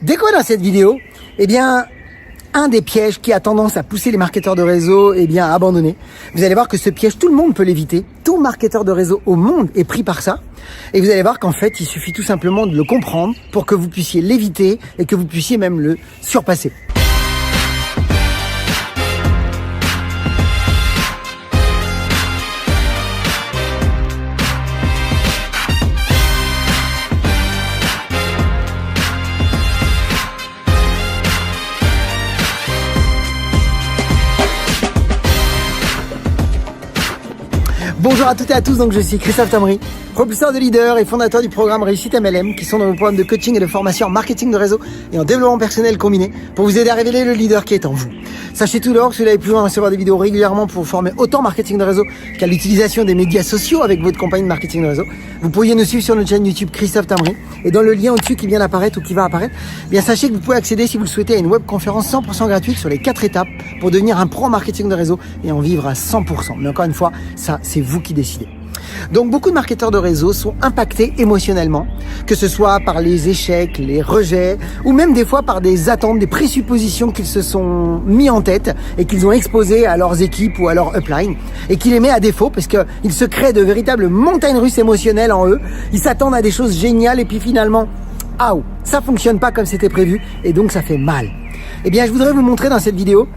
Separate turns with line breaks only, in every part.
Découvrir dans cette vidéo, eh bien, un des pièges qui a tendance à pousser les marketeurs de réseau, eh bien, à abandonner. Vous allez voir que ce piège, tout le monde peut l'éviter. Tout marketeur de réseau au monde est pris par ça. Et vous allez voir qu'en fait, il suffit tout simplement de le comprendre pour que vous puissiez l'éviter et que vous puissiez même le surpasser. Bonjour à toutes et à tous, donc je suis Christophe Tamry, propulseur de leaders et fondateur du programme Réussite MLM, qui sont dans vos programmes de coaching et de formation en marketing de réseau et en développement personnel combiné pour vous aider à révéler le leader qui est en vous. Sachez tout d'abord que si vous allez plus loin, recevoir des vidéos régulièrement pour vous former autant en marketing de réseau qu'à l'utilisation des médias sociaux avec votre compagnie de marketing de réseau. Vous pourriez nous suivre sur notre chaîne YouTube Christophe Tamry et dans le lien au-dessus qui vient d'apparaître ou qui va apparaître, bien sachez que vous pouvez accéder si vous le souhaitez à une webconférence 100% gratuite sur les 4 étapes pour devenir un pro en marketing de réseau et en vivre à 100%. Mais encore une fois, ça c'est vous qui décidez. Donc beaucoup de marketeurs de réseau sont impactés émotionnellement, que ce soit par les échecs, les rejets, ou même des fois par des attentes, des présuppositions qu'ils se sont mis en tête et qu'ils ont exposées à leurs équipes ou à leur upline, et qui les met à défaut parce qu'ils se créent de véritables montagnes russes émotionnelles en eux. Ils s'attendent à des choses géniales et puis finalement, ça fonctionne pas comme c'était prévu et donc ça fait mal. Eh bien, je voudrais vous montrer dans cette vidéo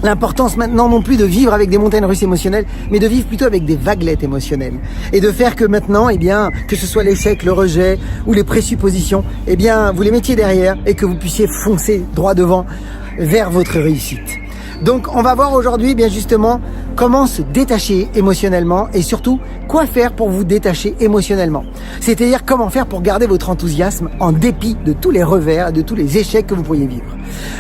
l'importance maintenant non plus de vivre avec des montagnes russes émotionnelles, mais de vivre plutôt avec des vaguelettes émotionnelles. Et de faire que maintenant, eh bien, que ce soit l'échec, le rejet ou les présuppositions, eh bien, vous les mettiez derrière et que vous puissiez foncer droit devant vers votre réussite. Donc, on va voir aujourd'hui, bien justement, comment se détacher émotionnellement et surtout, quoi faire pour vous détacher émotionnellement. C'est-à-dire comment faire pour garder votre enthousiasme en dépit de tous les revers et de tous les échecs que vous pourriez vivre.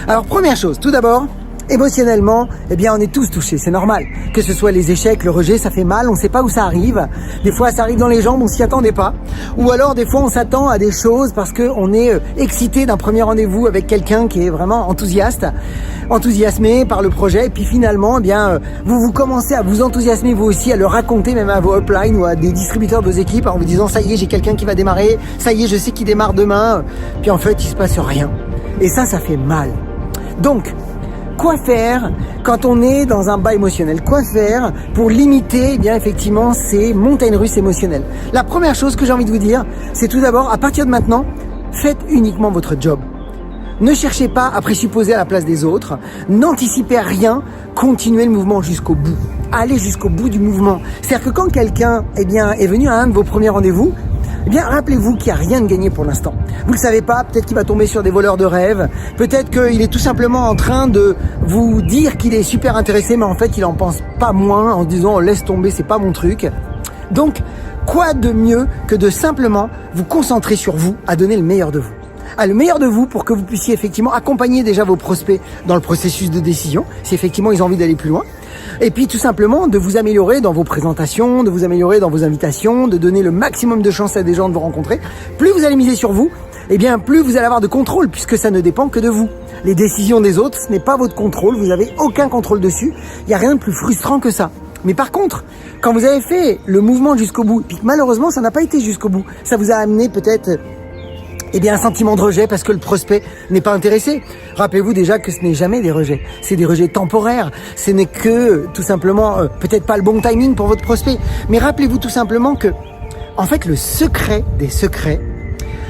Alors, première chose, tout d'abord, émotionnellement, eh bien, on est tous touchés, c'est normal. Que ce soit les échecs, le rejet, ça fait mal, on ne sait pas où ça arrive. Des fois, ça arrive dans les jambes, on s'y attendait pas. Ou alors, des fois, on s'attend à des choses parce qu'on est excité d'un premier rendez-vous avec quelqu'un qui est vraiment enthousiasmé par le projet. Et puis finalement, eh bien, vous commencez à vous enthousiasmer vous aussi, à le raconter même à vos uplines ou à des distributeurs de vos équipes en vous disant, ça y est, j'ai quelqu'un qui va démarrer, ça y est, je sais qu'il démarre demain. Puis en fait, il se passe rien. Et ça fait mal. Donc, quoi faire quand on est dans un bas émotionnel? Quoi faire pour limiter, eh bien, effectivement, ces montagnes russes émotionnelles? La première chose que j'ai envie de vous dire, c'est tout d'abord, à partir de maintenant, faites uniquement votre job. Ne cherchez pas à présupposer à la place des autres. N'anticipez rien. Continuez le mouvement jusqu'au bout. Allez jusqu'au bout du mouvement. C'est-à-dire que quand quelqu'un, eh bien, est venu à un de vos premiers rendez-vous, eh bien, rappelez-vous qu'il n'y a rien de gagné pour l'instant. Vous ne le savez pas, peut-être qu'il va tomber sur des voleurs de rêves, peut-être qu'il est tout simplement en train de vous dire qu'il est super intéressé, mais en fait, il en pense pas moins en se disant « laisse tomber, c'est pas mon truc ». Donc, quoi de mieux que de simplement vous concentrer sur vous, à donner le meilleur de vous. Le meilleur de vous pour que vous puissiez effectivement accompagner déjà vos prospects dans le processus de décision, si effectivement ils ont envie d'aller plus loin. Et puis tout simplement de vous améliorer dans vos présentations, de vous améliorer dans vos invitations, de donner le maximum de chance à des gens de vous rencontrer. Plus vous allez miser sur vous, eh bien plus vous allez avoir de contrôle puisque ça ne dépend que de vous. Les décisions des autres, ce n'est pas votre contrôle, vous n'avez aucun contrôle dessus. Il n'y a rien de plus frustrant que ça. Mais par contre, quand vous avez fait le mouvement jusqu'au bout, puis que malheureusement ça n'a pas été jusqu'au bout, ça vous a amené peut-être un sentiment de rejet parce que le prospect n'est pas intéressé. Rappelez-vous déjà que ce n'est jamais des rejets. C'est des rejets temporaires. Ce n'est que, tout simplement, peut-être pas le bon timing pour votre prospect. Mais rappelez-vous tout simplement que, en fait, le secret des secrets,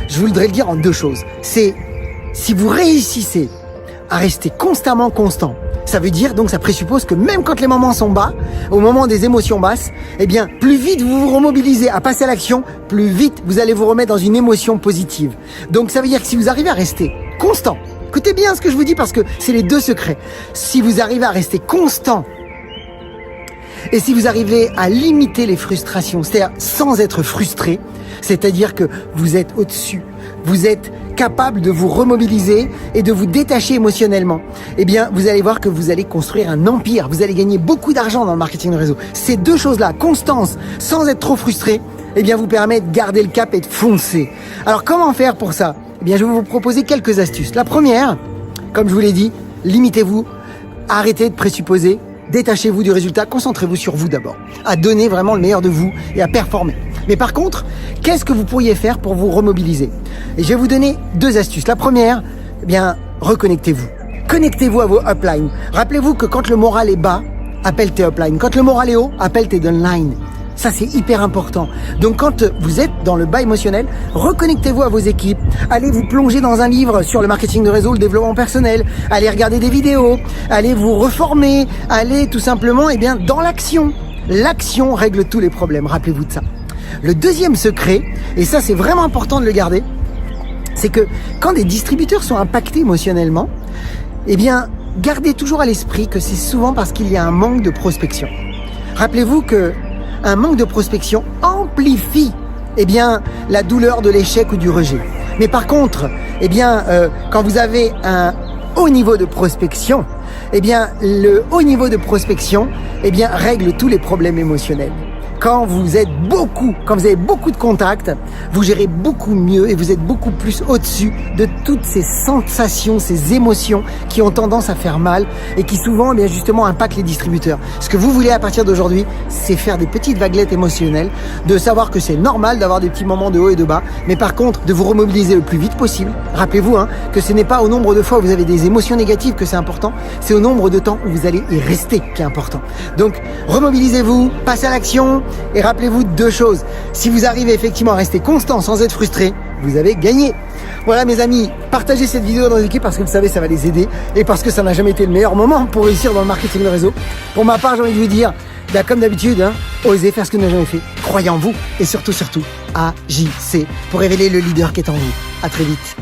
je voudrais le dire en 2 choses. C'est, si vous réussissez à rester constamment constant, ça veut dire, donc ça présuppose que même quand les moments sont bas, au moment des émotions basses, eh bien, plus vite vous vous remobilisez à passer à l'action, plus vite vous allez vous remettre dans une émotion positive. Donc ça veut dire que si vous arrivez à rester constant, écoutez bien ce que je vous dis parce que c'est les 2 secrets. Si vous arrivez à rester constant et si vous arrivez à limiter les frustrations, c'est-à-dire sans être frustré, c'est-à-dire que vous êtes au-dessus, vous êtes capable de vous remobiliser et de vous détacher émotionnellement, eh bien, vous allez voir que vous allez construire un empire, vous allez gagner beaucoup d'argent dans le marketing de réseau. Ces 2 choses-là, constance, sans être trop frustré, eh bien, vous permet de garder le cap et de foncer. Alors, comment faire pour ça? Eh bien, je vais vous proposer quelques astuces. La première, comme je vous l'ai dit, limitez-vous, arrêtez de présupposer, détachez-vous du résultat, concentrez-vous sur vous d'abord, à donner vraiment le meilleur de vous et à performer. Mais par contre, qu'est-ce que vous pourriez faire pour vous remobiliser? Et je vais vous donner 2 astuces. La première, eh bien, reconnectez-vous. Connectez-vous à vos uplines. Rappelez-vous que quand le moral est bas, appelle tes uplines. Quand le moral est haut, appelle tes downlines. Ça, c'est hyper important. Donc, quand vous êtes dans le bas émotionnel, reconnectez-vous à vos équipes. Allez vous plonger dans un livre sur le marketing de réseau, le développement personnel. Allez regarder des vidéos. Allez vous reformer. Allez tout simplement, dans l'action. L'action règle tous les problèmes. Rappelez-vous de ça. Le deuxième secret, et ça, c'est vraiment important de le garder, c'est que quand des distributeurs sont impactés émotionnellement, gardez toujours à l'esprit que c'est souvent parce qu'il y a un manque de prospection. Rappelez-vous que un manque de prospection amplifie la douleur de l'échec ou du rejet. Mais par contre, quand vous avez un haut niveau de prospection, le haut niveau de prospection règle tous les problèmes émotionnels. Quand vous avez beaucoup de contacts, vous gérez beaucoup mieux et vous êtes beaucoup plus au-dessus de toutes ces sensations, ces émotions qui ont tendance à faire mal et qui souvent, justement, impactent les distributeurs. Ce que vous voulez à partir d'aujourd'hui, c'est faire des petites vaguelettes émotionnelles, de savoir que c'est normal d'avoir des petits moments de haut et de bas, mais par contre, de vous remobiliser le plus vite possible. Rappelez-vous que ce n'est pas au nombre de fois où vous avez des émotions négatives que c'est important, c'est au nombre de temps où vous allez y rester qui est important. Donc, remobilisez-vous, passez à l'action. Et rappelez-vous 2 choses. Si vous arrivez effectivement à rester constant sans être frustré, vous avez gagné. Voilà mes amis, partagez cette vidéo dans les équipes parce que vous savez ça va les aider et parce que ça n'a jamais été le meilleur moment pour réussir dans le marketing de réseau. Pour ma part, j'ai envie de vous dire, comme d'habitude, osez faire ce que vous n'avez jamais fait. Croyez en vous et surtout, agissez pour révéler le leader qui est en vous. À très vite.